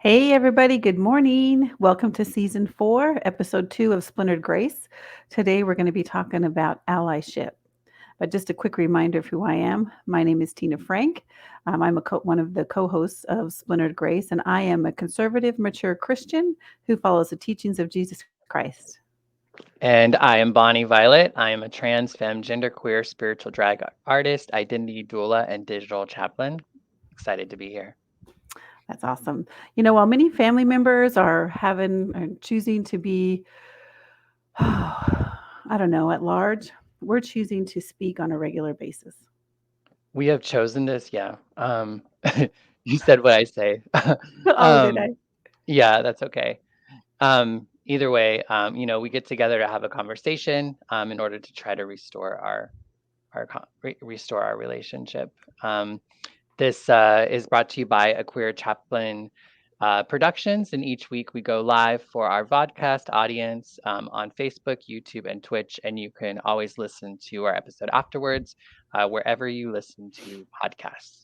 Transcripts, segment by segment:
Hey, everybody. Good morning. Welcome to season 4, episode 2 of Splintered Grace. Today, we're going to be talking about allyship. But just a quick reminder of who I am. My name is Tina Frank. I'm one of the co hosts of Splintered Grace, and I am a conservative, mature Christian who follows the teachings of Jesus Christ. And I am Bonnie Violet. I am a trans, femme, genderqueer, spiritual drag artist, identity doula, and digital chaplain. Excited to be here. That's awesome. While many family members are choosing to be, I don't know, at large, we're choosing to speak on a regular basis. We have chosen this, yeah. You said what I say. Oh, did I? Yeah, that's okay. Either way, we get together to have a conversation in order to try to restore restore our relationship. This is brought to you by a Queer Chaplain Productions, and each week we go live for our vodcast audience on Facebook, YouTube, and Twitch, and you can always listen to our episode afterwards wherever you listen to podcasts.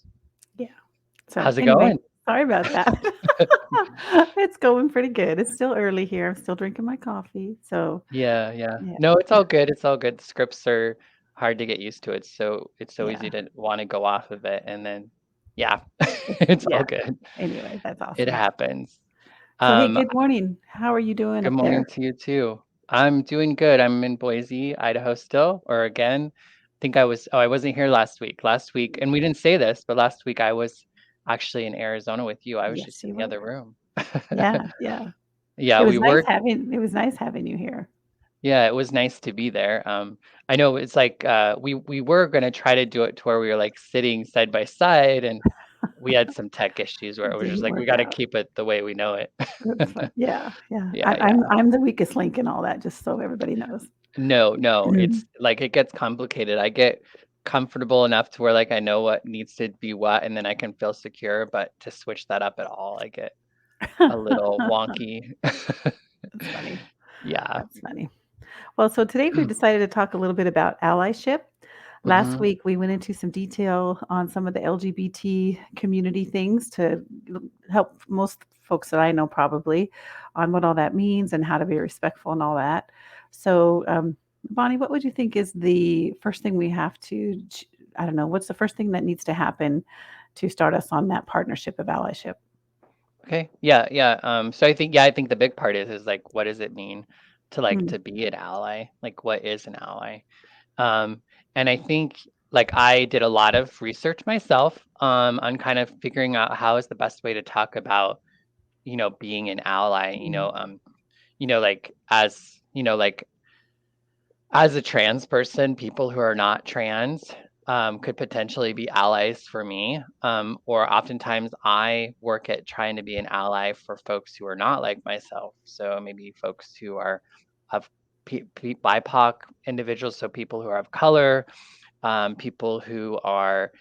Yeah. So How's it anyway, going? sorry about that. It's going pretty good. It's still early here. I'm still drinking my coffee. So Yeah, yeah. yeah, No, it's all good. It's all good. Scripts are hard to get used to. It's so easy yeah, to want to go off of it, and then yeah, it's all yeah. good. Anyway, that's It awesome. happens. So hey, Um, good morning. How are you doing Good up morning there? to you too. I'm doing good. I'm in Boise, Idaho still, or again. I wasn't here last week. Last week, and we didn't say this, but last week I was actually in Arizona with you. I was Yes, just in you the were. other room. Yeah, yeah. Yeah, we were. It was nice having you here. Yeah, it was nice to be there. I know it's like we were gonna try to do it to where we were like sitting side by side, and we had some tech issues where It it was just didn't like we work got to out. keep it the way we know it. That's fine. Yeah, yeah. Yeah, yeah. I'm the weakest link in all that, just so everybody knows. No, no, it's like it gets complicated. I get comfortable enough to where like I know what needs to be what and then I can feel secure, but to switch that up at all, I get a little wonky. That's funny. Yeah. That's funny. Well, so today we decided to talk a little bit about allyship. Last hmm week we went into some detail on some of the LGBT community things to help most folks that I know probably on what all that means and how to be respectful and all that. So, Bonnie, what would you think is the first thing we have to, I don't know, what's the first thing that needs to happen to start us on that partnership of allyship? Okay. Yeah, yeah. So I think the big part is like what does it mean to like Mm, to be an ally? Like what is an ally? Um, and I think like I did a lot of research myself on kind of figuring out how is the best way to talk about being an ally, mm, like like as a trans person, people who are not trans could potentially be allies for me. Or oftentimes I work at trying to be an ally for folks who are not like myself. So maybe folks who are of BIPOC individuals, so people who are of color, people who are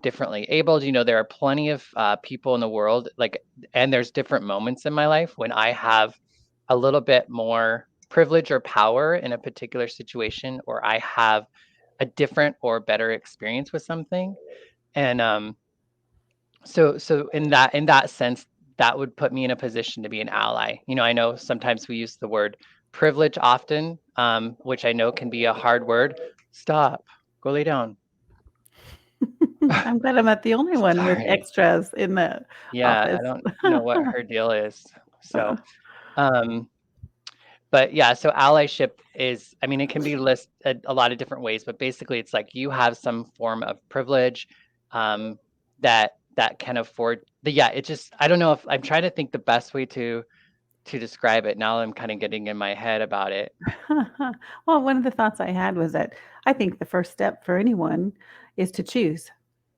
differently abled. There are plenty of people in the world, like, and there's different moments in my life when I have a little bit more privilege or power in a particular situation, or I have a different or better experience with something. And so in that sense, that would put me in a position to be an ally. I know sometimes we use the word privilege often, which I know can be a hard word. Stop. Go lay down. I'm glad I'm not the only one with Sorry. extras in the Yeah, I office. don't know what her deal is. So, um, but yeah, so allyship is, I mean, it can be listed a lot of different ways, but basically it's like you have some form of privilege that can afford yeah, it just I don't know if I'm trying to think the best way to describe it. Now I'm kind of getting in my head about it. Well, one of the thoughts I had was that I think the first step for anyone is to choose.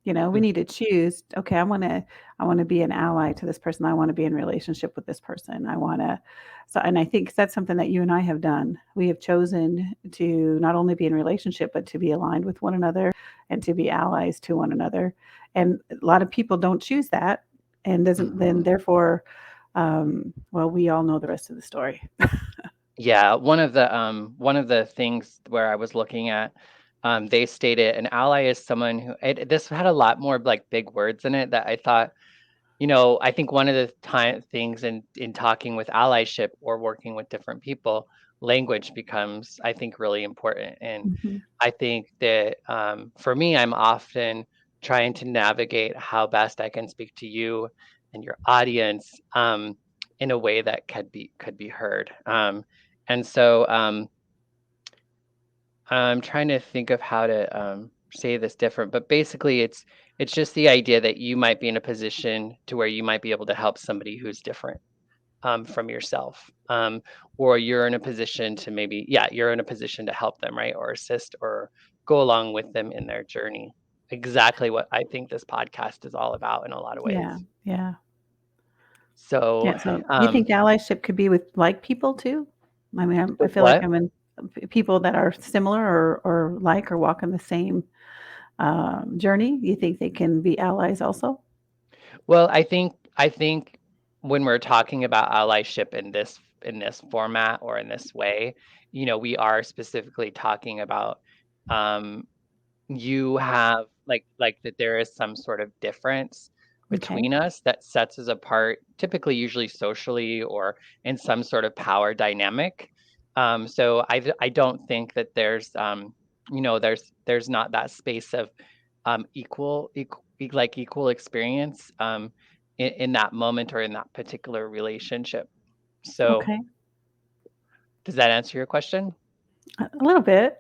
We need to choose, okay, I want to be an ally to this person. I want to be in relationship with this person. I want to and I think that's something that you and I have done. We have chosen to not only be in relationship but to be aligned with one another and to be allies to one another. And a lot of people don't choose that and doesn't then Mhm. therefore well, we all know the rest of the story. Yeah, one of the things where I was looking at, they stated an ally is someone who this had a lot more like big words in it that I thought I think one of the things in talking with allyship or working with different people, language becomes, I think, really important. And Mhm. I think that for me, I'm often trying to navigate how best I can speak to you and your audience in a way that could be heard. And so I'm trying to think of how to say this different, but basically, it's just the idea that you might be in a position to where you might be able to help somebody who's different from yourself, or you're in a position to maybe, yeah, you're in a position to help them, right, or assist or go along with them in their journey. Exactly what I think this podcast is all about in a lot of Yeah, ways. yeah. So, Yeah, so do you um, think allyship could be with like people too? I mean, I with feel like what? I'm in people that are similar or like or walk in the same, journey. You think they can be allies also? Well, I think when we're talking about allyship in this format or in this way, we are specifically talking about um, you have like that there is some sort of difference Okay. between us that sets us apart, typically usually socially or in some sort of power dynamic. So I don't think that there's not that space of equal experience in that moment or in that particular relationship. So Okay. does that answer your question? A little bit.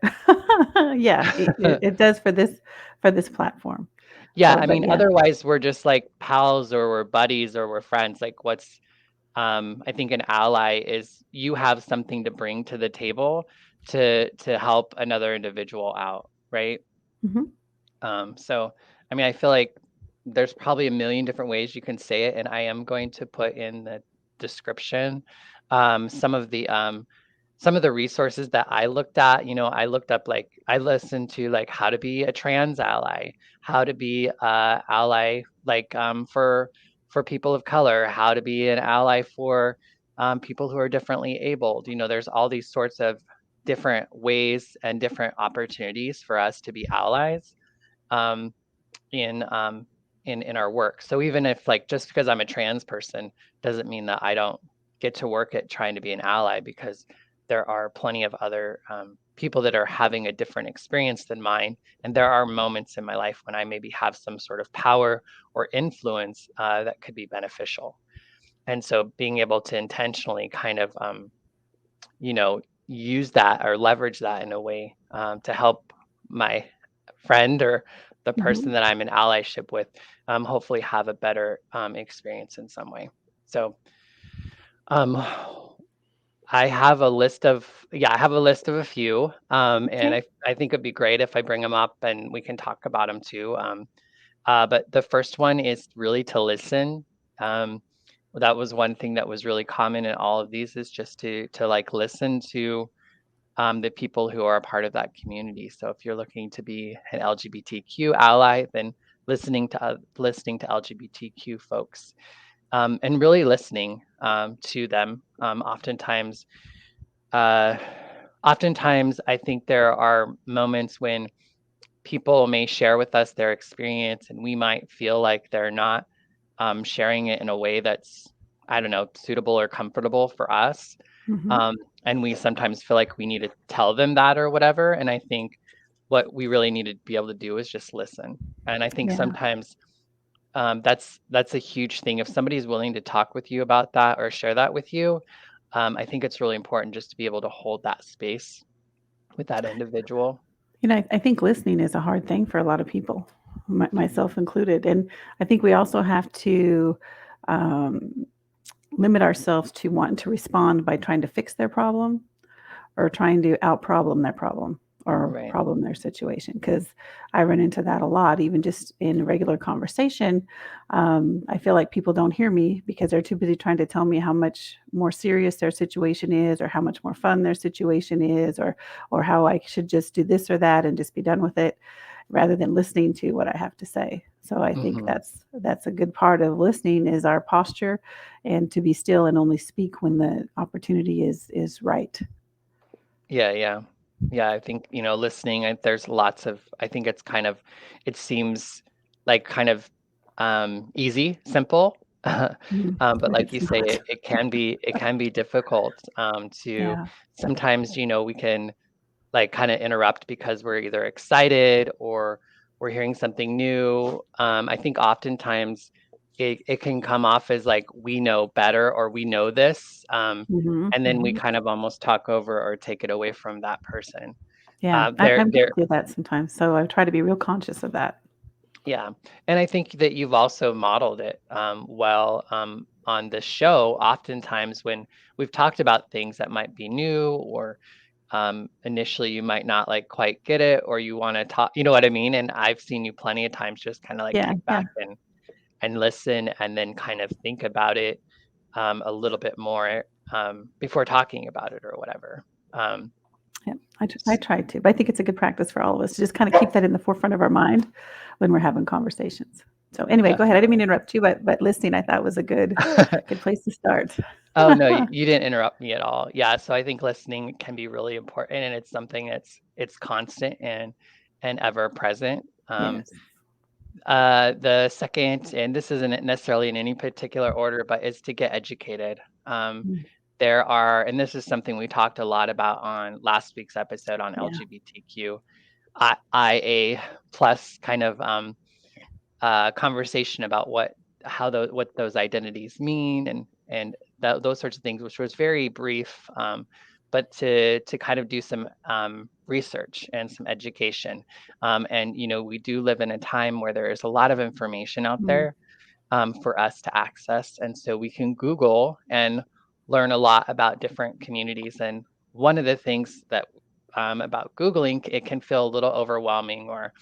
Yeah, it does for this platform. Yeah, So, I but mean, yeah. otherwise we're just like pals or we're buddies or we're friends. Like I think an ally is you have something to bring to the table to help another individual out, right? Mhm, So I mean, I feel like there's probably a million different ways you can say it, and I am going to put in the description um, some of the um, some of the resources that I looked at. I looked up like I listened to like how to be a trans ally, how to be a ally like for people of color, how to be an ally for people who are differently abled. There's all these sorts of different ways and different opportunities for us to be allies um, in in our work. So even if like just because I'm a trans person doesn't mean that I don't get to work at trying to be an ally because there are plenty of other people that are having a different experience than mine, and there are moments in my life when I maybe have some sort of power or influence that could be beneficial. And so being able to intentionally kind of you know, use that or leverage that in a way to help my friend or the person mhm. that I'm in allyship with, hopefully have a better experience in some way. So um, I have a list of a few, and Okay. I think it'd be great if I bring them up and we can talk about them too. But the first one is really to listen. Um, that was one thing that was really common in all of these is just to like listen to the people who are a part of that community. So if you're looking to be an LGBTQ ally, then listening to LGBTQ folks and really listening to them. Uh, oftentimes, I think there are moments when people may share with us their experience, and we might feel like they're not sharing it in a way that's, I don't know, suitable or comfortable for us. Mhm. Um, and we sometimes feel like we need to tell them that or whatever. And I think what we really need to be able to do is just listen. And I think Yeah. sometimes that's a huge thing. If somebody's willing to talk with you about that or share that with you, I think it's really important just to be able to hold that space with that individual. I think listening is a hard thing for a lot of people, myself included, and I think we also have to, um, limit ourselves to wanting to respond by trying to fix their problem or trying to out-problem their problem or Right. problem their situation. Because I run into that a lot, even just in regular conversation. I feel like people don't hear me because they're too busy trying to tell me how much more serious their situation is or how much more fun their situation is or how I should just do this or that and just be done with it rather than listening to what I have to say. So I think Hmm. that's a good part of listening is our posture and to be still and only speak when the opportunity is right. Yeah, yeah. Yeah, I think, listening, there's lots of, I think it's kind of, it seems like kind of easy, simple. But like It's you say, not. it can be difficult to Yeah. sometimes, we can like kind of interrupt because we're either excited or we're hearing something new. I think oftentimes it can come off as like we know better or we know this. Mhm, And then we mhm. kind of almost talk over or take it away from that person. Yeah, There, I'm there, guilty of that sometimes, so I try to be real conscious of that. yeah. And I think that you've also modeled it well on this show. Oftentimes, when we've talked about things that might be new or initially you might not like quite get it or you want to talk, you know what I mean? And I've seen you plenty of times just kind of like Yeah, kick yeah, back and listen and then kind of think about it a little bit more before talking about it or whatever. Um, yeah. I try to, but I think it's a good practice for all of us to just kinda keep that in the forefront of our mind when we're having conversations. So, anyway, go ahead. I didn't mean Definitely. to interrupt you, but listening I thought was a good place to start. Oh no, you didn't interrupt me at all. Yeah, so I think listening can be really important and it's something it's constant and ever present. Yes. The second, and this isn't necessarily in any particular order, but is to get educated. Mm, There are, and this is something we talked a lot about on last week's episode on yeah. LGBTQ IA plus kind of conversation about what those identities mean and those sorts of things, which was very brief, but to kind of do some research and some education. And we do live in a time where there is a lot of information out Mm, there for us to access, and so we can Google and learn a lot about different communities. And one of the things that about Googling, it can feel a little overwhelming or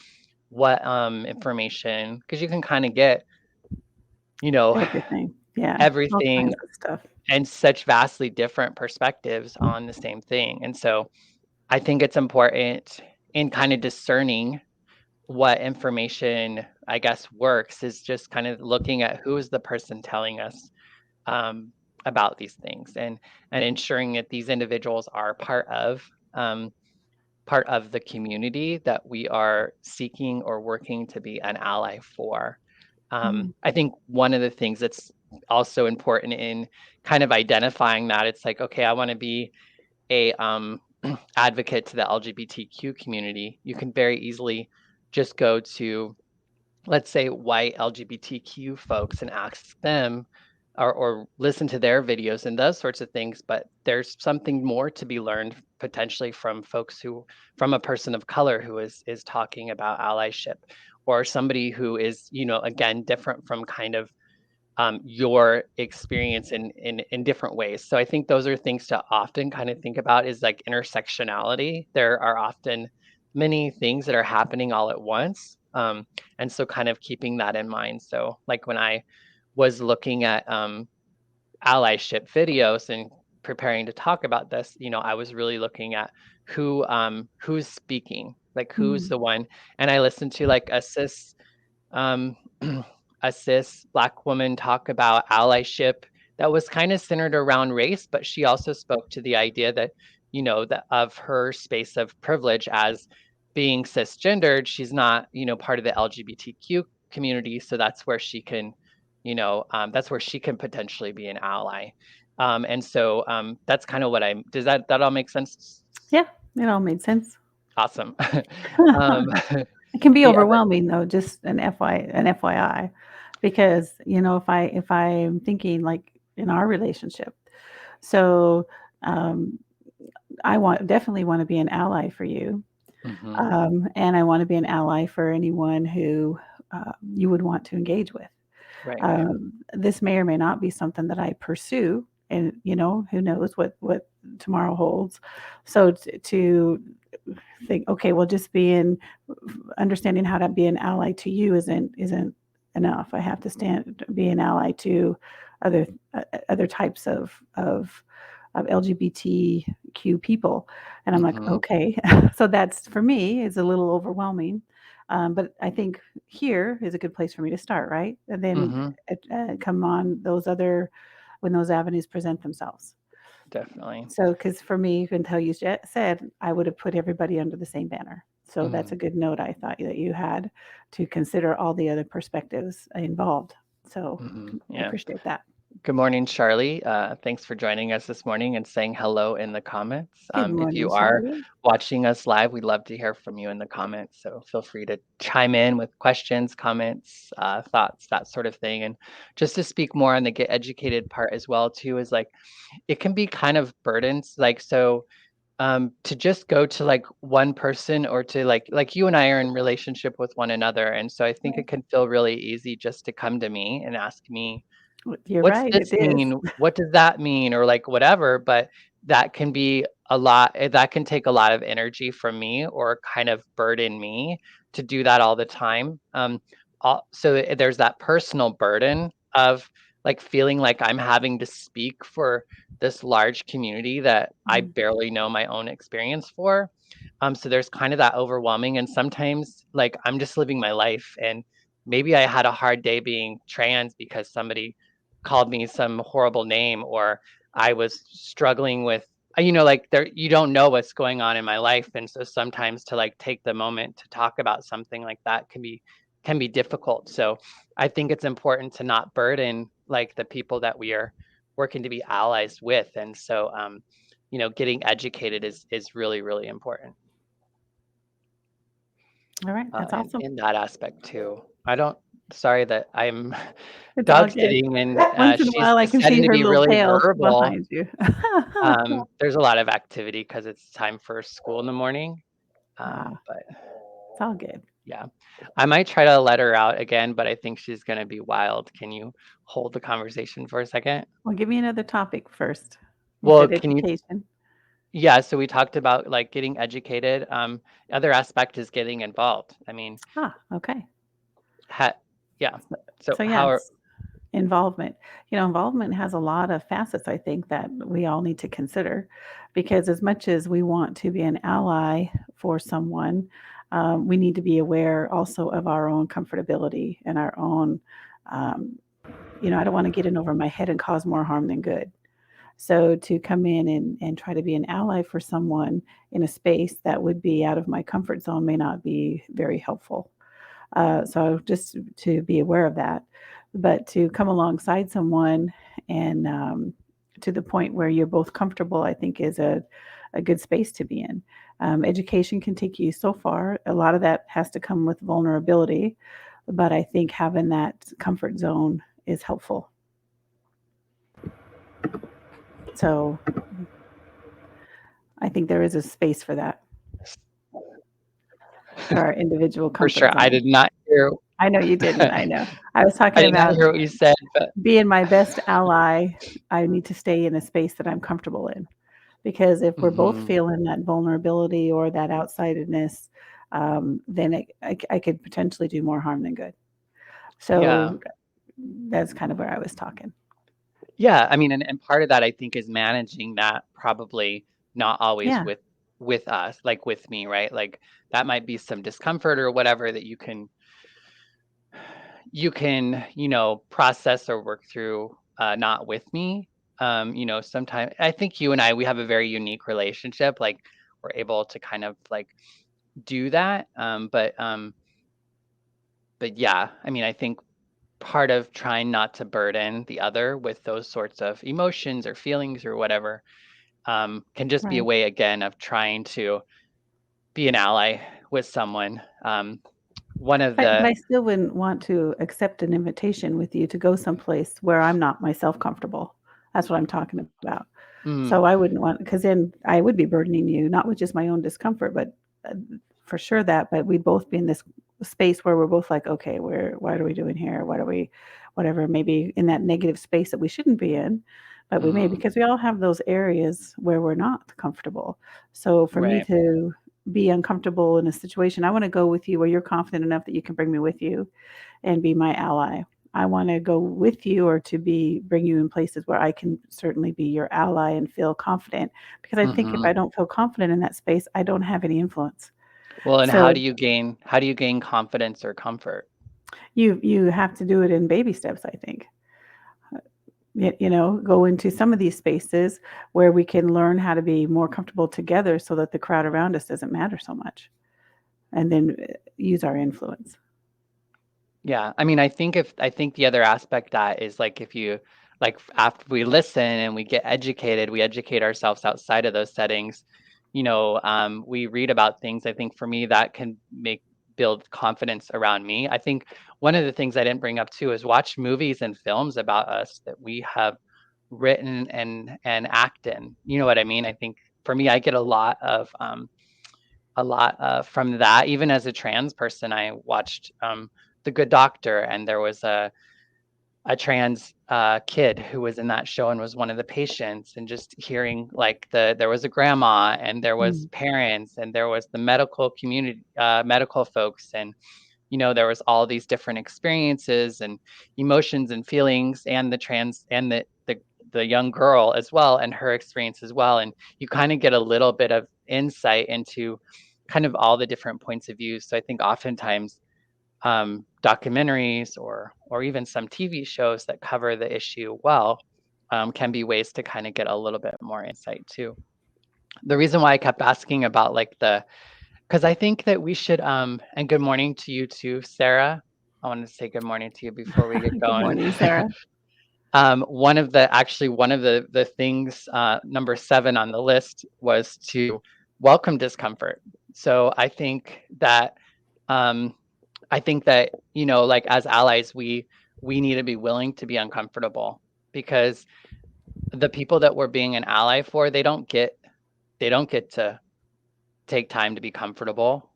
what information because you can kind of get you know everything. Yeah, all everything kinds of stuff. and such vastly different perspectives on the same thing. And so I think it's important in kind of discerning what information I guess works is just kind of looking at who is the person telling us um, about these things and ensuring that these individuals are part of the community that we are seeking or working to be an ally for. Mm, I think one of the things that's also important in kind of identifying that it's like, okay, I want to be a advocate to the LGBTQ community. You can very easily just go to, let's say, white LGBTQ folks and ask them or listen to their videos and those sorts of things. But there's something more to be learned potentially from folks from a person of color who is talking about allyship or somebody who is, again, different from kind of your experience in different ways. So I think those are things to often kind of think about is like intersectionality. There are often many things that are happening all at once. And so kind of keeping that in mind. So like when I was looking at allyship videos and preparing to talk about this, I was really looking at who's speaking, like who's mm, the one. And I listened to like um, a cis Black woman talk about allyship that was kind of centered around race, but she also spoke to the idea that, that of her space of privilege as being cisgendered, she's not, part of the LGBTQ community. So that's where she can potentially be an ally. And so that's kind of does that all make sense? yeah, it all made sense. Awesome. um, It can be the other, overwhelming though, just an FYI, because, if I'm thinking like in our relationship, so, um, definitely wanna be an ally for you, mhm, and I wanna be an ally for anyone who, you would want to engage with. right, right. This may or may not be something that I pursue, and, who knows what tomorrow holds. So to think, okay, well, just being understanding how to be an ally to you isn't enough. I have to be an ally to other other types of LGBTQ people, and I'm like, Mhm, okay, so that's for me is a little overwhelming, but I think here is a good place for me to start, right? And then mhm, come on those other when those avenues present themselves. definitely. So, because for me, until you said, I would have put everybody under the same banner. So that's Mhm. a good note I thought that you had to consider all the other perspectives involved. So I Yeah. appreciate that. Good morning, Charlie. Thanks for joining us this morning and saying hello in the comments. Good If morning, you are Charlie. watching us live, we'd love to hear from you in the comments. So feel free to chime in with questions, comments, thoughts, that sort of thing. And just to speak more on the get educated part as well, too, is like it can be kind of burdens. Like so, to just go to like one person or to like you and I are in relationship with one another, and so I think Right. it can feel really easy just to come to me and ask me You're what's right. It this is. mean? What does that mean? Or like whatever, but that can be a lot that can take a lot of energy from me or kind of burden me to do that all the time. There's that personal burden of like feeling like I'm having to speak for this large community that I Mm, barely know my own experience for. So there's kind of that overwhelming, and sometimes like I'm just living my life, and maybe I had a hard day being trans because somebody called me some horrible name, or I was struggling with like there you don't know what's going on in my life, and so sometimes to like take the moment to talk about something like that can be difficult. So I think it's important to not burden like the people that we are working to be allies with, and so getting educated is really really important all right. That's awesome. in that aspect too. I don't Sorry that I'm It's all dog good. sitting, and Once in a she's while, I can see deciding to her be little really tail verbal. behind you. There's a lot of activity because it's time for school in the morning. Ah, But it's all good. yeah, I might try to let her out again, but I think she's gonna be wild. Can you hold the conversation for a second? Well, give me another topic first. You Well, said can you education. yeah, so we talked about like getting educated. Other aspect is getting involved. I mean, Ah, okay. ha yeah. So, So so how are yes, involvement. Involvement has a lot of facets, I think, that we all need to consider because as much as we want to be an ally for someone, we need to be aware also of our own comfortability and our own, um, I don't want to get in over my head and cause more harm than good. So to come in and try to be an ally for someone in a space that would be out of my comfort zone may not be very helpful. So just to be aware of that, but to come alongside someone and to the point where you're both comfortable, I think is a good space to be in. Education can take you so far. A lot of that has to come with vulnerability, but I think having that comfort zone is helpful. So I think there is a space for that, for our individual for sure? comfort zone. I know you didn't. I know. I was I talking did not about hear what you said, but being my best ally. I need to stay in a space that I'm comfortable in. Because if we're both mhm. feeling that vulnerability or that outsidedness, then I could potentially do more harm than good. Yeah. So that's kind of where I was talking. Yeah, I mean, and part of that I think is managing that probably not always Yeah, with us, like with me, right? Like that might be some discomfort or whatever that you can process or work through not with me. Sometimes I think you and we have a very unique relationship. Like we're able to kind of like do that. But yeah, I mean, I think part of trying not to burden the other with those sorts of emotions or feelings or whatever can just be a right. way again of trying to be an ally with someone. One of But the I still wouldn't want to accept an invitation with you to go someplace where I'm not myself comfortable. That's what I'm talking about. mm, So I wouldn't want, because then I would be burdening you, not with just my own discomfort, but uh, for sure that, but we'd both be in this space where we're both like, okay, what are we doing here? What are we, whatever, maybe in that negative space that we shouldn't be in, but we may, mhm, because we all have those areas where we're not comfortable. So for me right. to be uncomfortable in a situation, I want to go with you where you're confident enough that you can bring me with you and be my ally. I want to go with you or to be bring you in places where I can certainly be your ally and feel confident because I think if I Mhm. don't feel confident in that space, I don't have any influence. Well, and So how do you gain confidence or comfort? you have to do it in baby steps, I think. Go into some of these spaces where we can learn how to be more comfortable together so that the crowd around us doesn't matter so much and then use our influence. Yeah, I mean, I think the other aspect that is like if you like after we listen and we get educated, we educate ourselves outside of those settings. We read about things. I think for me that can make build confidence around me. I think one of the things I didn't bring up too is watch movies and films about us that we have written and act in. You know what I mean? I think for me, I get a lot from that. Even as a trans person, I watched The Good Doctor, and there was a trans kid who was in that show and was one of the patients, and just hearing like there was a grandma and there was Mm, parents and there was the medical community, medical folks, and there was all these different experiences and emotions and feelings, and the trans and the young girl as well, and her experience as well, and you kind of get a little bit of insight into kind of all the different points of view. So I think oftentimes documentaries or even some TV shows that cover the issue well can be ways to kind of get a little bit more insight too. The reason why I kept asking about like the because I think that we should and good morning to you too, Sarah. I wanted to say good morning to you before we get good going. morning, Sarah. One of the things, number 7 on the list was to welcome discomfort. So um, I think that, like as allies, we need to be willing to be uncomfortable, because the people that we're being an ally for, they don't get to take time to be comfortable.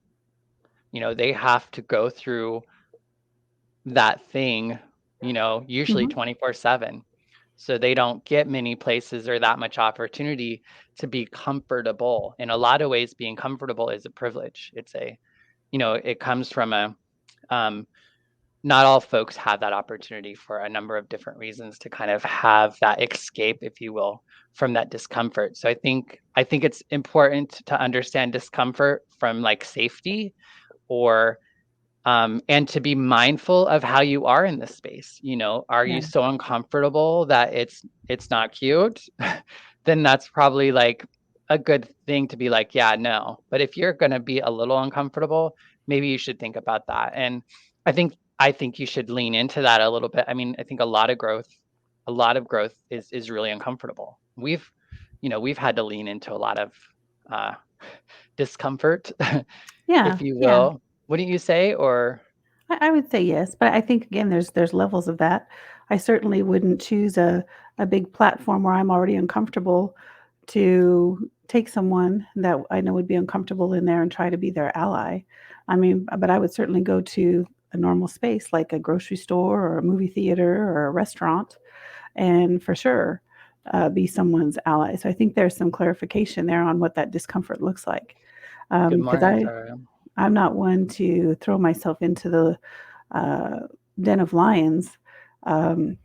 They have to go through that thing, usually Mhm. 24/7. So they don't get many places or that much opportunity to be comfortable. In a lot of ways, being comfortable is a privilege. It comes from um, not all folks have that opportunity for a number of different reasons to kind of have that escape, if you will, from that discomfort. So I think it's important to understand discomfort from like safety, or and to be mindful of how you are in this space. Are you Yeah, so uncomfortable that it's not cute? Then that's probably like a good thing to be like, yeah, no. But if you're going to be a little uncomfortable, maybe you should think about that. And I think you should lean into that a little bit. I mean, I think a lot of growth is really uncomfortable. We've had to lean into a lot of uh, discomfort, yeah, if you yeah. will. Wouldn't you say? Or I would say yes, but I think again, there's levels of that. I certainly wouldn't choose a big platform where I'm already uncomfortable to take someone that I know would be uncomfortable in there and try to be their ally. I mean, but I would certainly go to a normal space like a grocery store or a movie theater or a restaurant, and for sure, be someone's ally. So I think there's some clarification there on what that discomfort looks like. good Because morning, Zara. I'm not one to throw myself into the uh, den of lions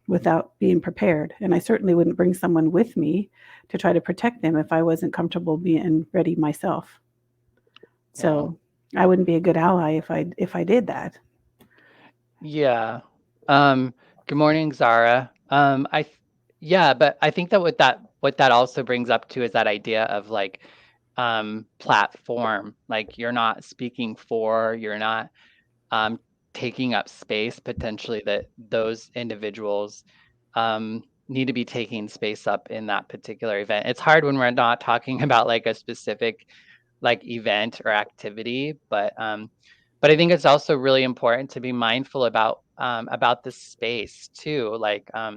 without being prepared. And I certainly wouldn't bring someone with me to try to protect them if I wasn't comfortable being ready myself. Yeah. So I wouldn't be a good ally if I did that. Yeah. Um, good morning, Zara. Yeah, but I think that what that also brings up too is that idea of like platform. Like you're not speaking for, you're not um taking up space potentially that those individuals need to be taking space up in that particular event. It's hard when we're not talking about like a specific like event or activity, but I think it's also really important to be mindful about the space too. Like I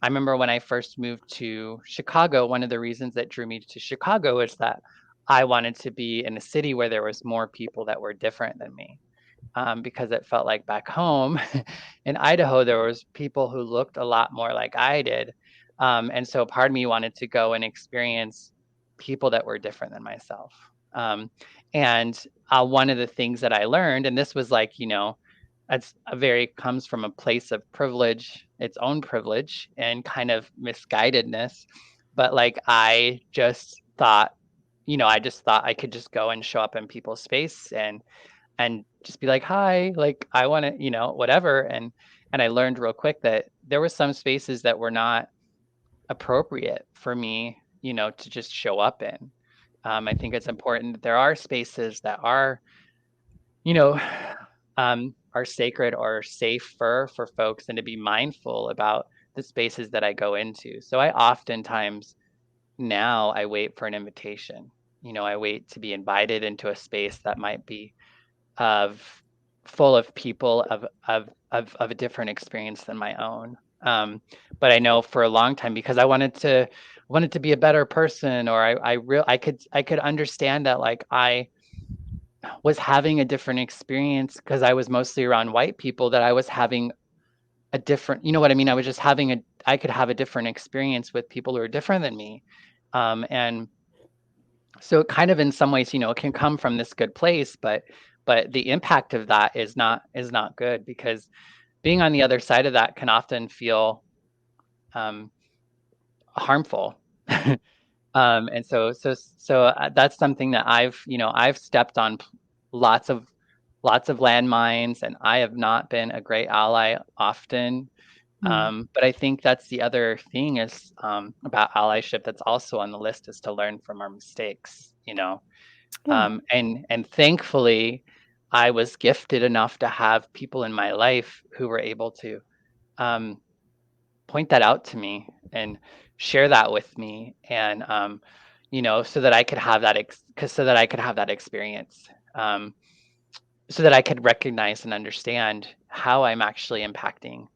remember when I first moved to Chicago, one of the reasons that drew me to Chicago is that I wanted to be in a city where there was more people that were different than me, because it felt like back home in Idaho, there was people who looked a lot more like I did. And so part of me wanted to go and experience people that were different than myself. And one of the things that I learned, and this was like, that's a very comes from a place of privilege, its own privilege and kind of misguidedness. But like I just thought I could just go and show up in people's space and just be like, "Hi, like I want to, whatever." And I learned real quick that there were some spaces that were not appropriate for me, to just show up in. I think it's important that there are spaces that are, you know, are sacred or safer for folks, and to be mindful about the spaces that I go into. So I oftentimes now I wait for an invitation. I wait to be invited into a space that might be of full of people of a different experience than my own. But I know for a long time, because I wanted to be a better person, or I could understand that, like, I was having a different experience because I was mostly around white people, that I was having a different, you know what I mean? I could have a different experience with people who are different than me. And so it kind of, in some ways, it can come from this good place, but the impact of that is not good, because being on the other side of that can often feel um, harmful. And so that's something that I've stepped on lots of landmines, and I have not been a great ally often. Mm. But I think that's the other thing is, about allyship, that's also on the list, is to learn from our mistakes. Yeah, And thankfully, I was gifted enough to have people in my life who were able to um, point that out to me and share that with me, and so that I could have that experience, so that I could recognize and understand how I'm actually impacting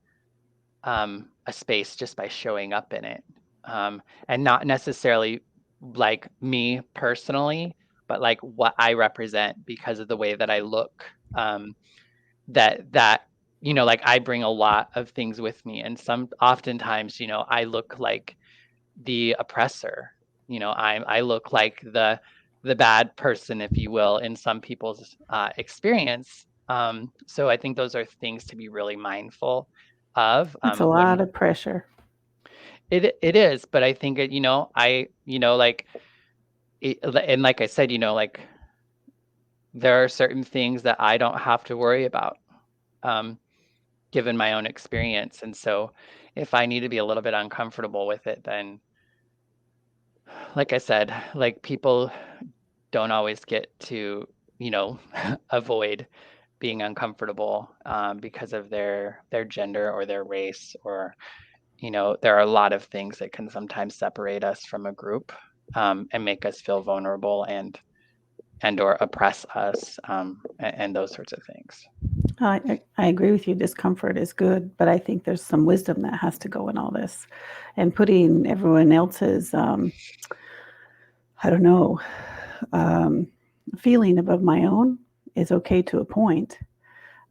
a space just by showing up in it, and not necessarily like me personally, but like what I represent because of the way that I look. Like, I bring a lot of things with me, and oftentimes, I look like the oppressor. I look like the bad person, if you will, in some people's experience. So I think those are things to be really mindful of, that's a when lot of pressure. it is. But I think like and like I said, like, there are certain things that I don't have to worry about, um, given my own experience. And so if I need to be a little bit uncomfortable with it, then, like I said, like, people don't always get to, avoid being uncomfortable, because of their gender or their race, or there are a lot of things that can sometimes separate us from a group, and make us feel vulnerable, and or oppress us, and those sorts of things. I agree with you. Discomfort is good, but I think there's some wisdom that has to go in all this, and putting everyone else's I don't know, um, feeling above my own is okay to a point,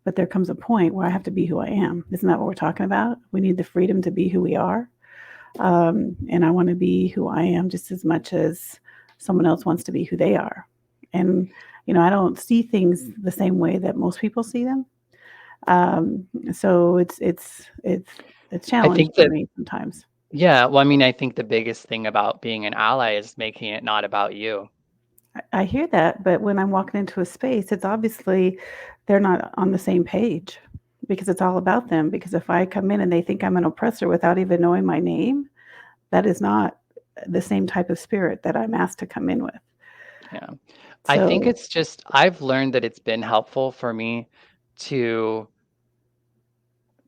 but there comes a point where I have to be who I am. Isn't that what we're talking about? We need the freedom to be who we are. And I want to be who I am just as much as someone else wants to be who they are. And, I don't see things the same way that most people see them. So it's a I challenge think for that, me sometimes. yeah, well, I mean, I think the biggest thing about being an ally is making it not about you. I hear that, but when I'm walking into a space, it's obviously they're not on the same page because it's all about them. Because if I come in and they think I'm an oppressor without even knowing my name, that is not the same type of spirit that I'm asked to come in with. Yeah. I think So, it's just, I've learned that it's been helpful for me to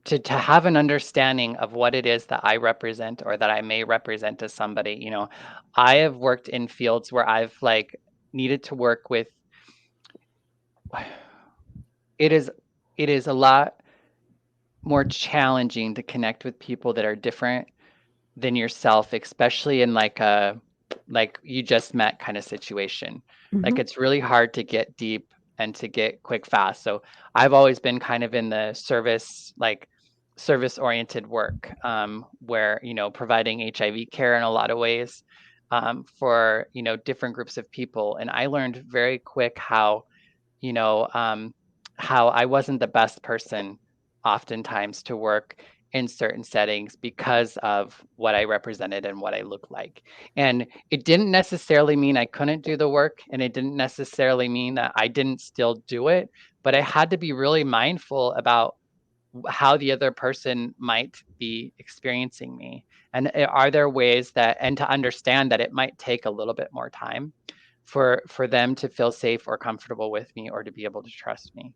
to have an understanding of what it is that I represent, or that I may represent to somebody. I have worked in fields where I've, like, needed to work with it is it is a lot more challenging to connect with people that are different than yourself, especially in, like, a like you just met kind of situation. Like, mhm, it's really hard to get deep and to get quick fast. So I've always been kind of in the service oriented work, where, providing HIV care in a lot of ways, for, different groups of people. And I learned very quick you know, how I wasn't the best person oftentimes to work in certain settings because of what I represented and what I looked like. And it didn't necessarily mean I couldn't do the work, and it didn't necessarily mean that I didn't still do it, but I had to be really mindful about how the other person might be experiencing me. And are there ways that, and to understand that it might take a little bit more time for them to feel safe or comfortable with me, or to be able to trust me.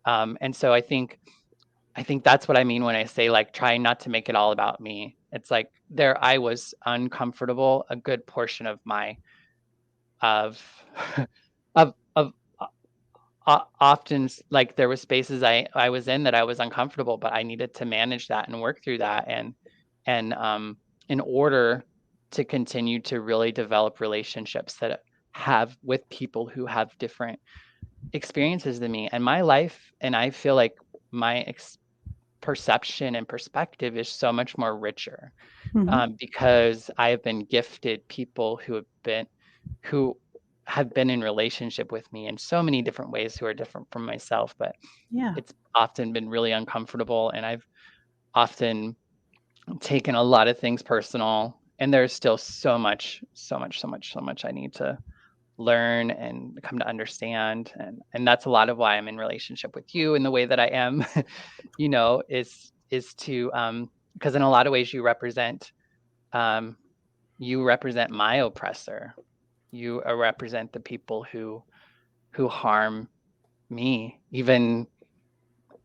And so I think that's what I mean when I say, like, trying not to make it all about me. It's like there I was uncomfortable a good portion of my of of often like there was spaces I was in that I was uncomfortable, but I needed to manage that and work through that and in order to continue to really develop relationships that have with people who have different experiences than me and my life, and I feel like my perception and perspective is so much more richer, Mhm. because I have been gifted people who have been in relationship with me in so many different ways who are different from myself, but Yeah. it's often been really uncomfortable, and I've often taken a lot of things personal, and there's still so much I need to learn and come to understand, and that's a lot of why I'm in relationship with you in the way that I am, is to because in a lot of ways um you represent my oppressor. You represent the people who harm me even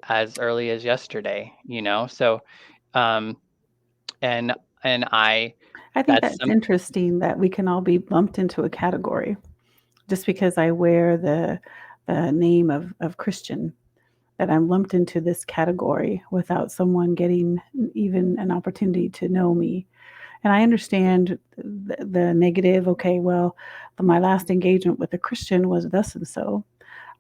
as early as yesterday, so um and I I think that's that's some interesting that we can all be lumped into a category just because I wear the name of Christian, that I'm lumped into this category without someone getting even an opportunity to know me. And I understand the negative. Okay, well, my last engagement with a Christian was thus and so.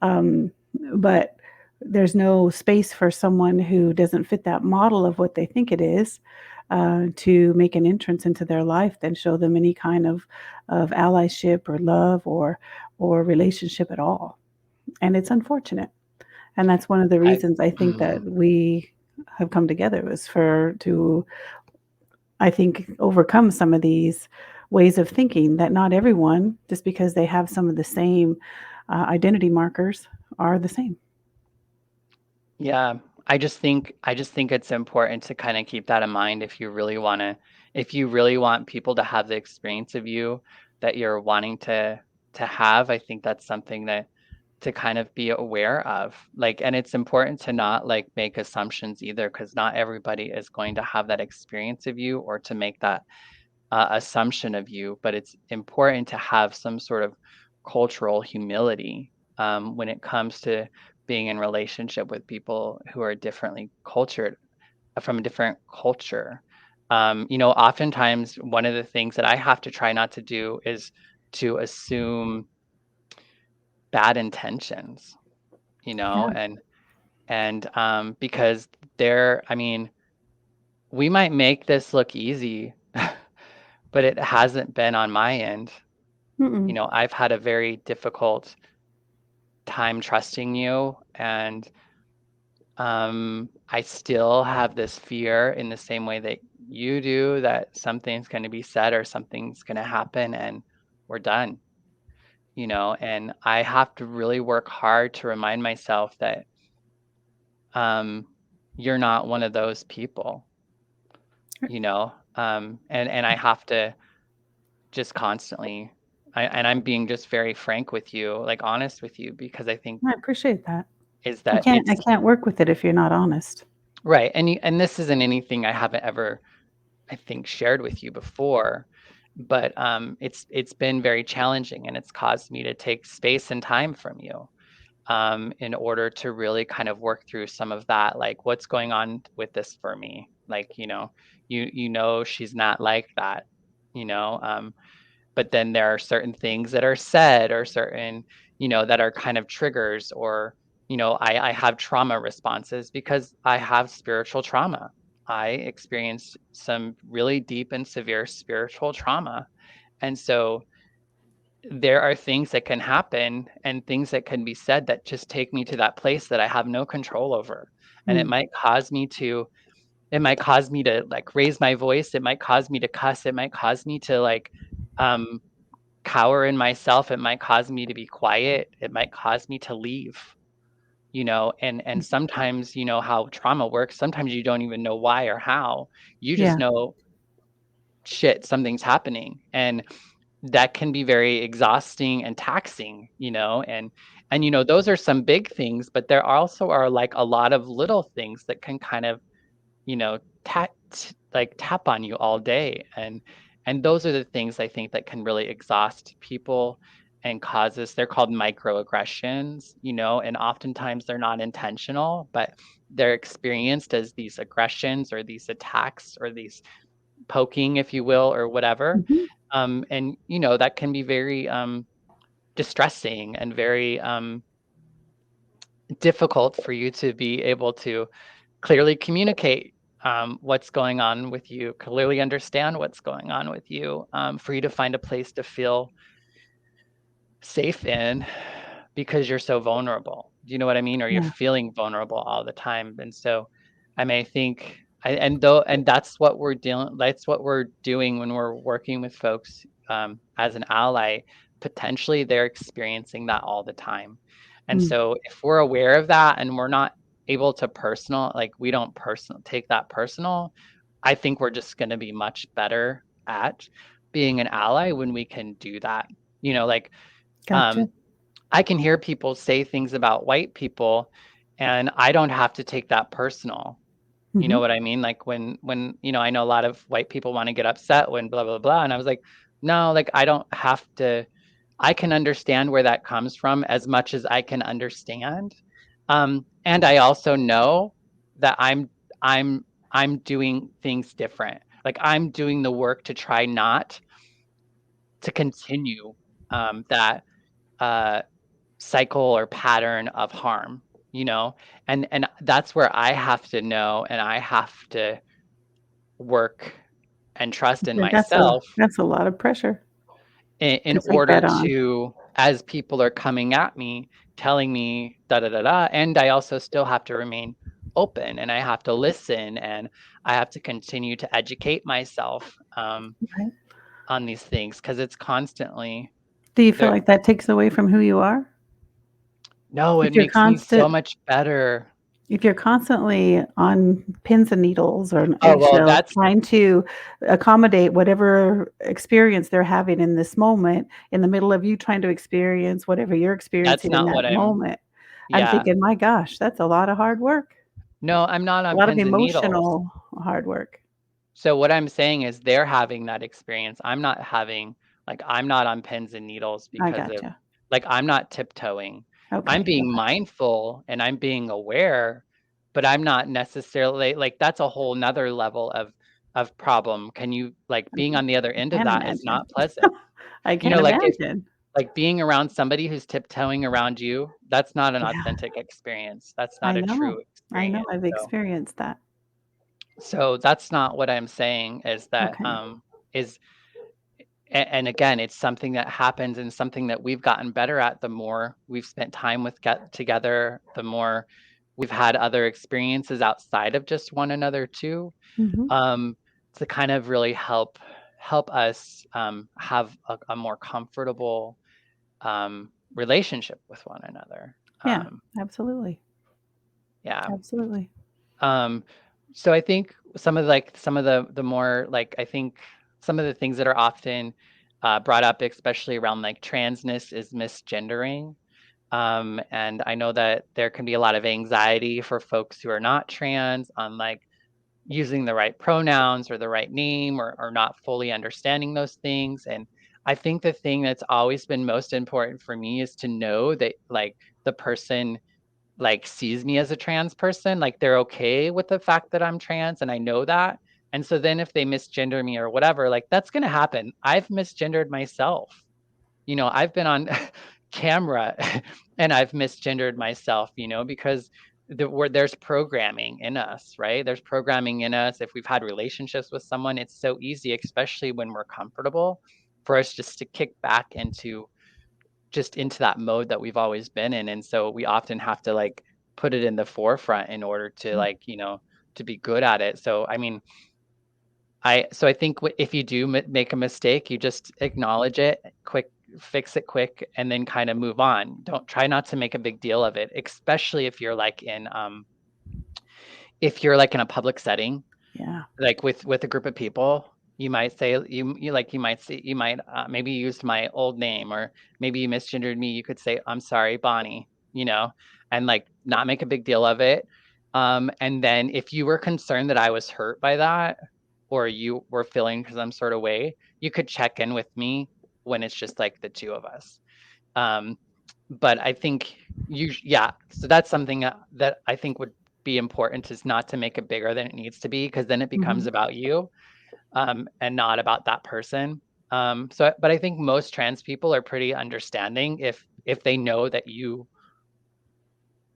Um, but there's no space for someone who doesn't fit that model of what they think it is to make an entrance into their life, then show them any kind of allyship or love or relationship at all. And it's unfortunate. And that's one of the I reasons I think that mm, we have come together was for to I think overcome some of these ways of thinking that not everyone, just because they have some of the same identity markers, are the same. yeah, I just think it's important to kind of keep that in mind if you really want people to have the experience of you that you're wanting to have. I think that's something that to kind of be aware of. Like, and it's important to not like make assumptions either, because not everybody is going to have that experience of you or to make that assumption of you, but it's important to have some sort of cultural humility when it comes to being in relationship with people who are differently cultured from a different culture. Oftentimes one of the things that I have to try not to do is to assume bad intentions, Yeah. because I mean, we might make this look easy, but it hasn't been on my end. Mm-mm. I've had a very difficult time trusting you, and I still have this fear in the same way that you do that something's going to be said or something's going to happen and we're done, and I have to really work hard to remind myself that um, you're not one of those people, and I have to just constantly, and I'm being just very frank with you, like honest with you, because I think I appreciate that. is I that can't I it's can't work with it if you're not honest. right, and this isn't anything I haven't ever, I think, shared with you before, but it's been very challenging, and it's caused me to take space and time from you, in order to really kind of work through some of that, like what's going on with this for me, like she's not like that, you know, but then there are certain things that are said or certain that are kind of triggers, or I have trauma responses because I have spiritual trauma. I experienced some really deep and severe spiritual trauma, and so there are things that can happen and things that can be said that just take me to that place that I have no control over, and Mm, it might cause me to like raise my voice, it might cause me to cuss, it might cause me to like um cower in myself, it might cause me to be quiet, it might cause me to leave, and sometimes how trauma works, sometimes you don't even know why or how. You just yeah. know, shit, something's happening. And that can be very exhausting and taxing, and those are some big things, but there also are like a lot of little things that can kind of, like tap on you all day, and those are the things I think that can really exhaust people and causes they're called microaggressions, and oftentimes they're not intentional, but they're experienced as these aggressions or these attacks or these poking, if you will, or whatever. Mhm. And that can be very distressing and very difficult for you to be able to clearly communicate what's going on with you, clearly understand what's going on with you, for you to find a place to feel safe in because you're so vulnerable. Do you know what I mean? Or you're Yeah. feeling vulnerable all the time. And so I may think and that's what we're doing when we're working with folks as an ally. Potentially they're experiencing that all the time. And Mm. so if we're aware of that and we're not able to personal, like we don't personal take that personal, I think we're just going to be much better at being an ally when we can do that. Like Gotcha. um, I can hear people say things about white people, and I don't have to take that personal. You know Mhm. what I mean? Like when I know a lot of white people want to get upset when blah blah blah, and I was like, no, like I don't have to. I can understand where that comes from as much as I can understand, and I also know that I'm I'm doing things different. Like I'm doing the work to try not to continue that uh, cycle or pattern of harm, you know? And that's where I have to know and I have to work and trust in Yeah, that's a myself that's a lot of pressure in to take order that on. to, as people are coming at me, telling me da da da da, and I also still have to remain open and I have to listen and I have to continue to educate myself Right. on these things because it's constantly Do you feel there. like that takes away from who you are? No, it If you're makes me so constant much better. if you're constantly on pins and needles or on Oh, well, eggshells that's trying to accommodate whatever experience they're having in this moment, in the middle of you trying to experience whatever you're that's experiencing in not that what I'm moment, I'm yeah. thinking, "My gosh, that's a lot of hard work, No, I'm not a on lot of pins and needles. emotional hard work." So what I'm saying is they're having that experience. I'm not on pins and needles I because of gotcha. like, I'm not tiptoeing. I'm Okay, being okay. mindful and I'm being aware, but I'm not necessarily like, that's a whole 'nother level of problem. Can you like, being on the other I end of can't that is imagine. not pleasant. I can't Like, if imagine. like, being around somebody who's tiptoeing around you, that's not an Yeah, authentic experience. That's not I a true know. I know, experience. I've So experienced that. so that's not what I'm saying is that, Okay. is and again, it's something that happens and something that we've gotten better at the more we've spent time with get together, the more we've had other experiences outside of just one another too, Mhm. um, to kind of really help us, have a more comfortable, relationship with one another. Yeah, Um, absolutely, yeah. absolutely. Um, so I think some of the more like I think some of the things that are often brought up, especially around like transness, is misgendering. And I know that there can be a lot of anxiety for folks who are not trans on like using the right pronouns or the right name or not fully understanding those things. And I think the thing that's always been most important for me is to know that like the person like sees me as a trans person, like they're okay with the fact that I'm trans and I know that. And so then if they misgender me or whatever, like that's going to happen. I've misgendered myself. I've been on camera and I've misgendered myself, because there's programming in us, right? There's programming in us. If we've had relationships with someone, it's so easy, especially when we're comfortable, for us just to kick back into that mode that we've always been in. And so we often have to like put it in the forefront in order to Mm, like, to be good at it. So, I mean, so I think if you do make a mistake, you just acknowledge it, quick, fix it quick, and then kind of move on. Don't try not to make a big deal of it, especially if you're like in a public setting, yeah, like with a group of people. You might say you might maybe use my old name, or maybe you misgendered me. You could say, "I'm sorry, Bonnie," and like not make a big deal of it. And then if you were concerned that I was hurt by that, or you were feeling some sort of way, you could check in with me when it's just like the two of us. Um, but I think yeah, so that's something that I think would be important, is not to make it bigger than it needs to be, because then it becomes Mhm. about you, and not about that person. But I think most trans people are pretty understanding if they know that you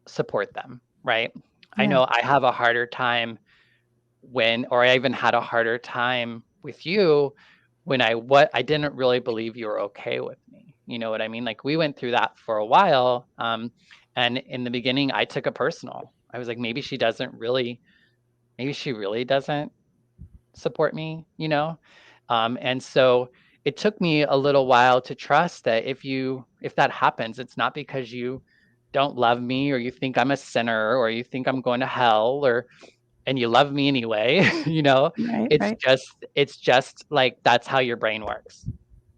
support them, right? I Yeah, know I have a harder time or I even had a harder time with you when I didn't really believe you were okay with me. You know what I mean? Like we went through that for a while, and in the beginning, I took it personal. I was like, maybe she really doesn't support me. And so it took me a little while to trust that if that happens, it's not because you don't love me, or you think I'm a sinner, or you think I'm going to hell, or and you love me anyway. you know right, it's right. just like that's how your brain works,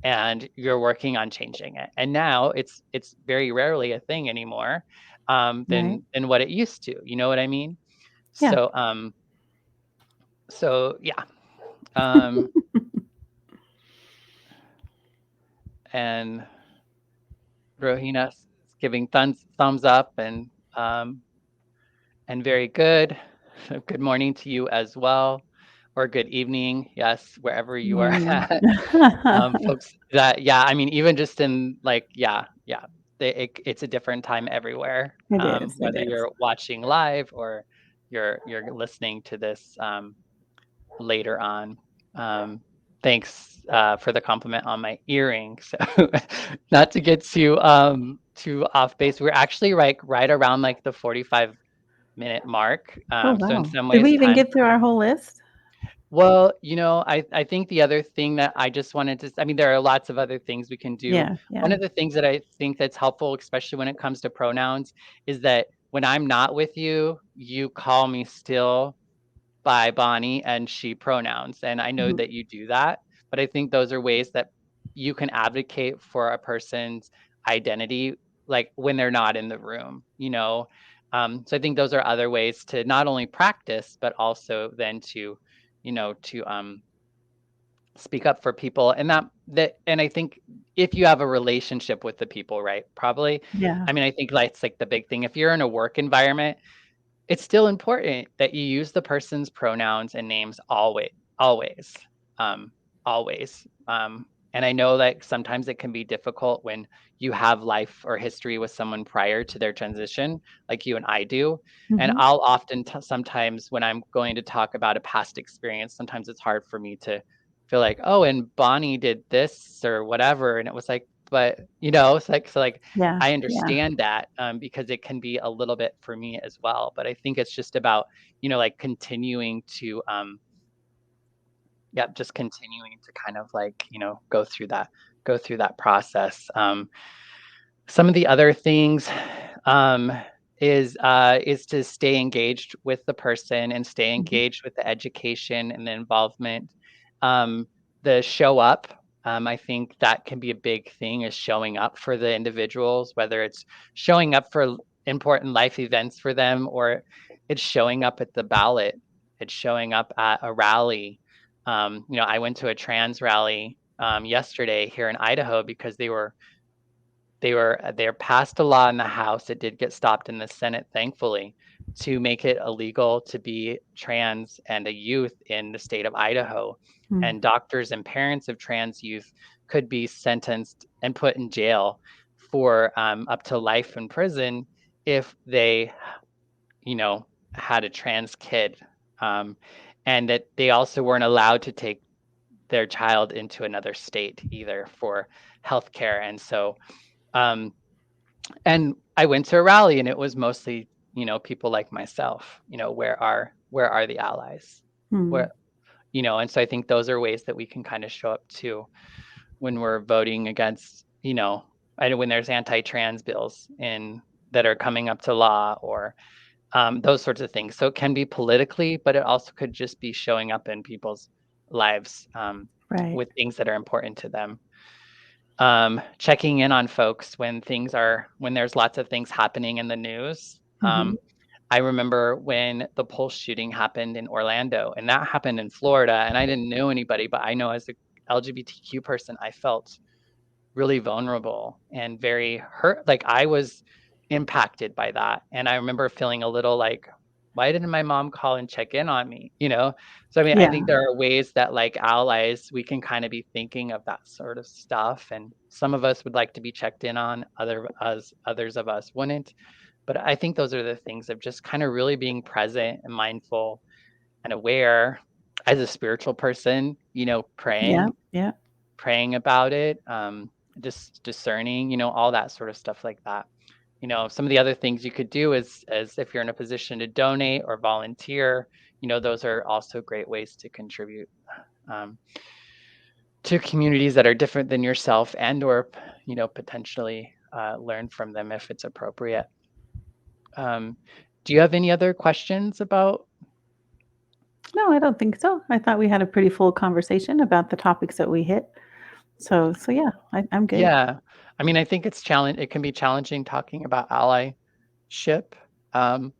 and you're working on changing it. And now it's very rarely a thing anymore, Right. than what it used to. You know what I mean? Yeah. So yeah. um and Rohina is giving thumbs up, and very good. Good morning to you as well, or good evening, yes, wherever you are Mm. at. Folks, yeah, I mean, even just in like, yeah, it's a different time everywhere. It is, it Whether is. you're watching live, or you're listening to this later on. Um, Thanks for the compliment on my earring. So, not to get too off base, we're actually like right around like the 45-minute mark. Oh, So in wow. some Did we ways, even time. get through our whole list? Well, I think the other thing that I just wanted to, I mean, there are lots of other things we can do. Yeah, One yeah. of the things that I think that's helpful, especially when it comes to pronouns, is that when I'm not with you, you call me still by Bonnie and she pronouns. And I know Mhm. that you do that, but I think those are ways that you can advocate for a person's identity, like when they're not in the room. So I think those are other ways to not only practice, but also then to speak up for people. And I think if you have a relationship with the people, right? Probably. Yeah. I mean, I think that's like the big thing. If you're in a work environment, it's still important that you use the person's pronouns and names always, um, always. And I know that sometimes it can be difficult when you have life or history with someone prior to their transition, like you and I do. And Mhm. I'll often, sometimes when I'm going to talk about a past experience, sometimes it's hard for me to feel like, oh, and Bonnie did this or whatever. And it was like, but it's like, so like, Yeah, I yeah. understand that, because it can be a little bit for me as well. But I think it's just about, like continuing to, yeah, just continuing to kind of like, go through that process. Some of the other things, um, is to stay engaged with the person and stay Mhm. engaged with the education and the involvement. Um, the show up, I think that can be a big thing, is showing up for the individuals, whether it's showing up for important life events for them, or it's showing up at the ballot, it's showing up at a rally. I went to a trans rally yesterday here in Idaho because they passed a law in the House. It did get stopped in the Senate, thankfully, to make it illegal to be trans and a youth in the state of Idaho. Mm. And doctors and parents of trans youth could be sentenced and put in jail for up to life in prison if they, you know, had a trans kid. Um, and that they also weren't allowed to take their child into another state either for healthcare. And so, um, and I went to a rally, and it was mostly, people like myself. Where are the allies? Mm. Where, and so I think those are ways that we can kind of show up too when we're voting against, and when there's anti-trans bills in that are coming up to law, or those sorts of things. So it can be politically, but it also could just be showing up in people's lives Right. with things that are important to them. Checking in on folks when there's lots of things happening in the news. Mhm. I remember when the Pulse shooting happened in Orlando, and that happened in Florida, and I didn't know anybody, but I know as a LGBTQ person, I felt really vulnerable and very hurt. Like I was impacted by that. And I remember feeling a little like, why didn't my mom call and check in on me? You know? So I mean, I think Yeah. there are ways that like allies, we can kind of be thinking of that sort of stuff. And some of us would like to be checked in on, others of us wouldn't. But I think those are the things of just kind of really being present and mindful and aware as a spiritual person, Yeah. Yeah. praying about it, just discerning, all that sort of stuff like that. Some of the other things you could do is as if you're in a position to donate or volunteer, those are also great ways to contribute um, to communities that are different than yourself and or potentially learn from them if it's appropriate. Um, do you have any other questions about? No, I don't think so. I thought we had a pretty full conversation about the topics that we hit. So yeah, I'm good. Yeah, I mean, I think it can be challenging talking about allyship. Um,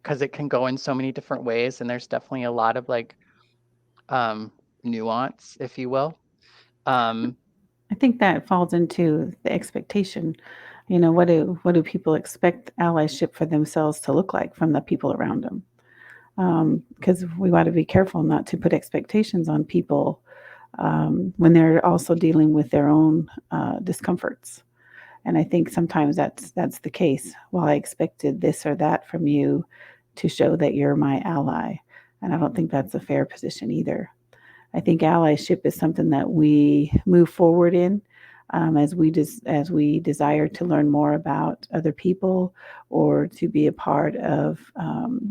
'Cause it can go in so many different ways, and there's definitely a lot of, like, um, nuance, if you will. Um, I think that falls into the expectation. What do people expect allyship for themselves to look like from the people around them? Because we want to be careful not to put expectations on people when they're also dealing with their own discomforts. And I think sometimes that's the case. Well, I expected this or that from you to show that you're my ally, and I don't think that's a fair position either. I think allyship is something that we move forward in as we desire to learn more about other people or to be a part of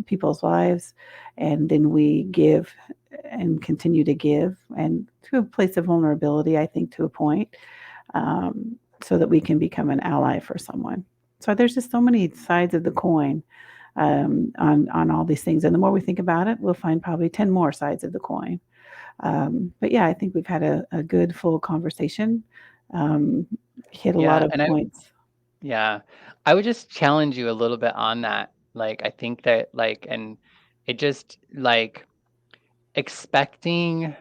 people's lives, and then we give and continue to give, and to a place of vulnerability, I think, to a point, so that we can become an ally for someone. So there's just so many sides of the coin on all these things, and the more we think about it, we'll find probably 10 more sides of the coin. But yeah, I think we've had a good full conversation. Um, hit a lot yeah, of and points. yeah, I would just challenge you a little bit on that. Like, I think that, like and it just, like, expecting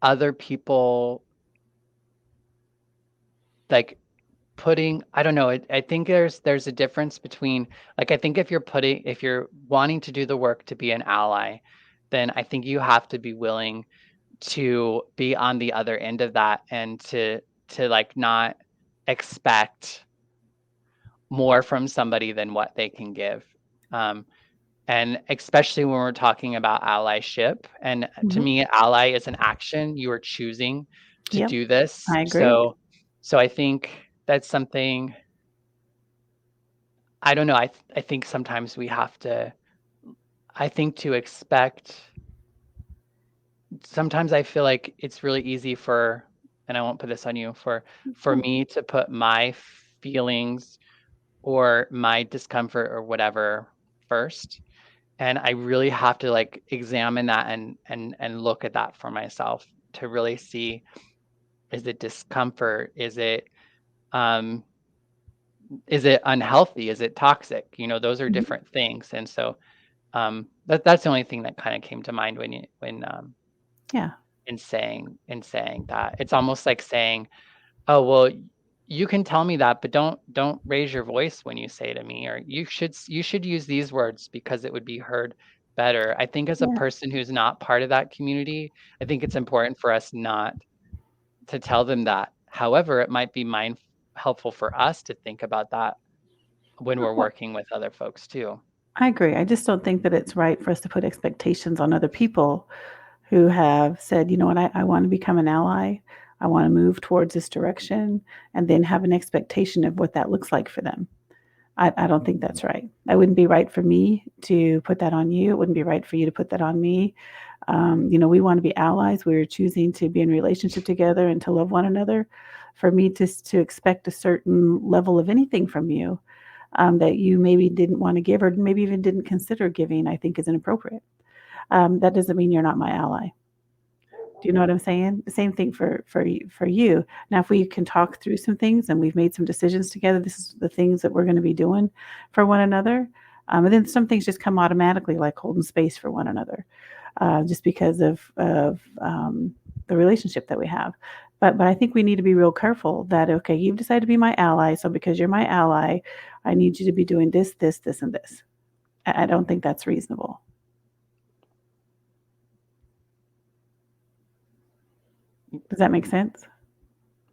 other people, like, putting I don't know, I think there's a difference between like, I think if you're wanting to do the work to be an ally, then I think you have to be willing to be on the other end of that and to like not expect more from somebody than what they can give. Um, and especially when we're talking about allyship. And to Mhm. me, ally is an action. You are choosing to Yep, do this. I agree. So I think that's something I don't know. I think sometimes we have to I think to expect sometimes I feel like it's really easy and I won't put this on you, for No, me to put my feelings or my discomfort or whatever first. And I really have to like examine that and look at that for myself to really see, is it discomfort? Um is it unhealthy? Is it toxic? Those are mhm, different things. And so that's the only thing that kind of came to mind when yeah, in saying that. It's almost like saying, "Oh, well, you can tell me that, but don't raise your voice when you say to me, or you should use these words because it would be heard better." I think as a yeah. person who's not part of that community, I think it's important for us not to tell them that. However, it might be helpful for us to think about that when we're Well, working with other folks too. I agree. I just don't think that it's right for us to put expectations on other people who have said, you know what, I want to become an ally. I want to move towards this direction, and then have an expectation of what that looks like for them. I don't think that's right. That wouldn't be right for me to put that on you. It wouldn't be right for you to put that on me. We want to be allies. We're choosing to be in relationship together and to love one another. For me to expect a certain level of anything from you that you maybe didn't want to give or maybe even didn't consider giving, I think is inappropriate. That doesn't mean you're not my ally. Do you know what I'm saying? The same thing for you. Now, if we can talk through some things and we've made some decisions together, this is the things that we're going to be doing for one another. And then some things just come automatically, like holding space for one another, just because of the relationship that we have. But I think we need to be real careful that okay, you've decided to be my ally, so because you're my ally, I need you to be doing this, this, this, and this. I don't think that's reasonable. Does that make sense?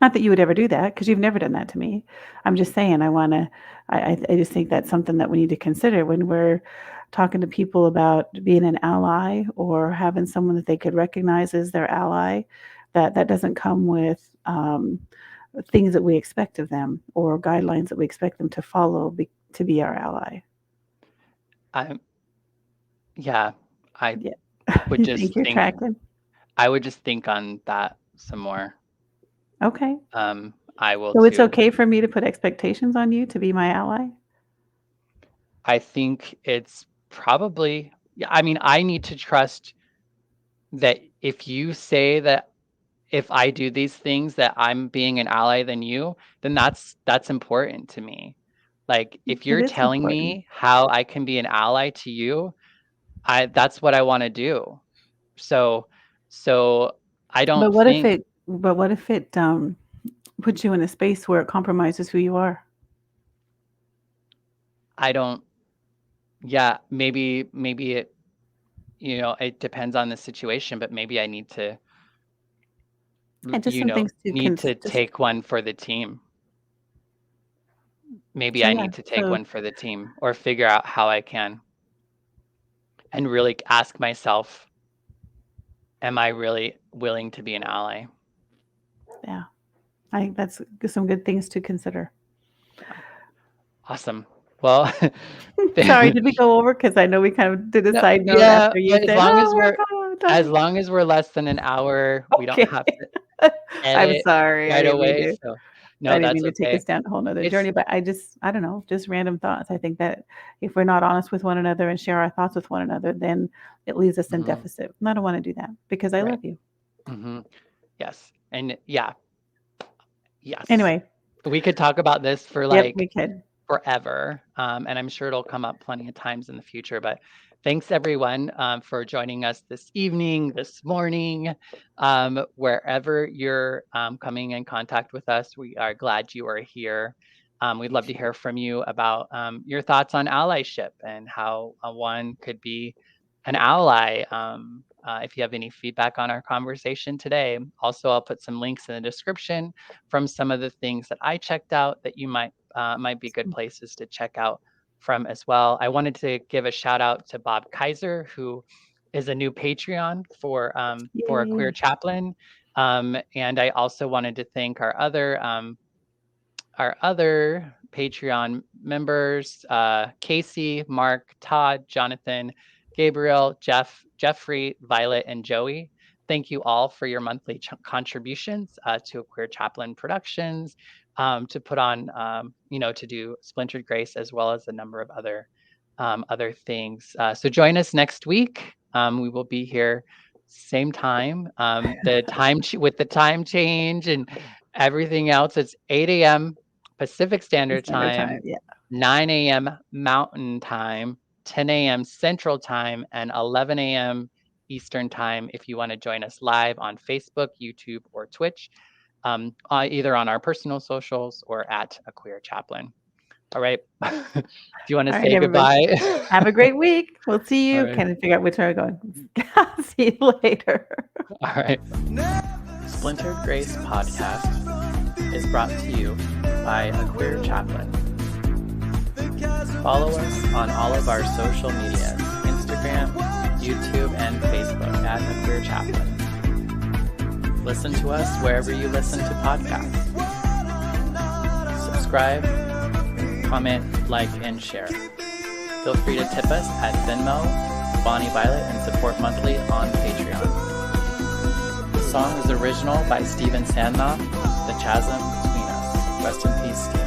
Not that you would ever do that, because you've never done that to me. I'm just saying I just think that's something that we need to consider when we're talking to people about being an ally or having someone that they could recognize as their ally, that doesn't come with, things that we expect of them or guidelines that we expect them to follow to be our ally. I yeah, I Yeah. would You just think you're think tracking? I would just think on that some more. Okay. I will So it's too. okay for me to put expectations on you to be my ally? I think it's probably, yeah, I mean, I need to trust that if you say that if I do these things that I'm being an ally than you, then that's important to me. Like if It you're is telling important. me how I can be an ally to you, that's what I want to do. So so I But don't what if think it puts you in a space where it compromises who you are? I don't yeah, maybe it it depends on the situation, but maybe I need to And just some things to need to just take one for the team. Maybe so I yeah. need to take So one for the team or figure out how I can and really ask myself, am I really willing to be an ally? yeah, I think that's some good things to consider. Yeah. Awesome. Well, Sorry, did we go over? Because I know we kind of did a no, side note yeah, after you but said, "Oh, we're kind of as done." long as we're less than an hour, we don't Okay. have to I'm edit sorry. right away. So I no, didn't that's mean to take okay. us down a whole nother It's journey, but I don't know, just random thoughts. I think that if we're not honest with one another and share our thoughts with one another, then it leaves us in mhm, deficit. And I don't want to do that because I right. love you. hmm Yes. And yeah, yes. Anyway, We could talk about this for yep, like we could. forever. And I'm sure it'll come up plenty of times in the future. But thanks everyone for joining us this evening, this morning, wherever you're coming in contact with us. We are glad you are here. We'd love to hear from you about your thoughts on allyship and how one could be an ally. If you have any feedback on our conversation today, also I'll put some links in the description from some of the things that I checked out that you might be good places to check out from as well. I wanted to give a shout out to Bob Kaiser, who is a new Patreon for a queer Yay. chaplain, and I also wanted to thank our other Patreon members, Casey, Mark, Todd, Jonathan, Gabriel, Jeffrey, Violet, and Joey. Thank you all for your monthly contributions to Queer Chaplain Productions, to put on, to do Splintered Grace as well as a number of other things. So join us next week. We will be here same time. With the time change and everything else, it's 8 a.m. Pacific Standard Standard Time, time. Yeah. 9 a.m. Mountain Time, 10 a.m. Central Time, and 11 a.m. Eastern Time if you want to join us live on Facebook, YouTube, or Twitch, either on our personal socials or at A Queer Chaplain. All right. Do you want to All right, say everybody. goodbye? Have a great week. We'll see All you. right. Can't figure out which way we're going. See you later. All right. Splintered Grace podcast is brought to you by A Queer Chaplain. Follow us on all of our social medias, Instagram, YouTube, and Facebook at A Queer Chaplain. Listen to us wherever you listen to podcasts. Subscribe, comment, like, and share. Feel free to tip us at Venmo, Bonnie Violet, and support monthly on Patreon. The song is original by Steven Sandnoff, The Chasm Between Us. Rest in peace, Steve.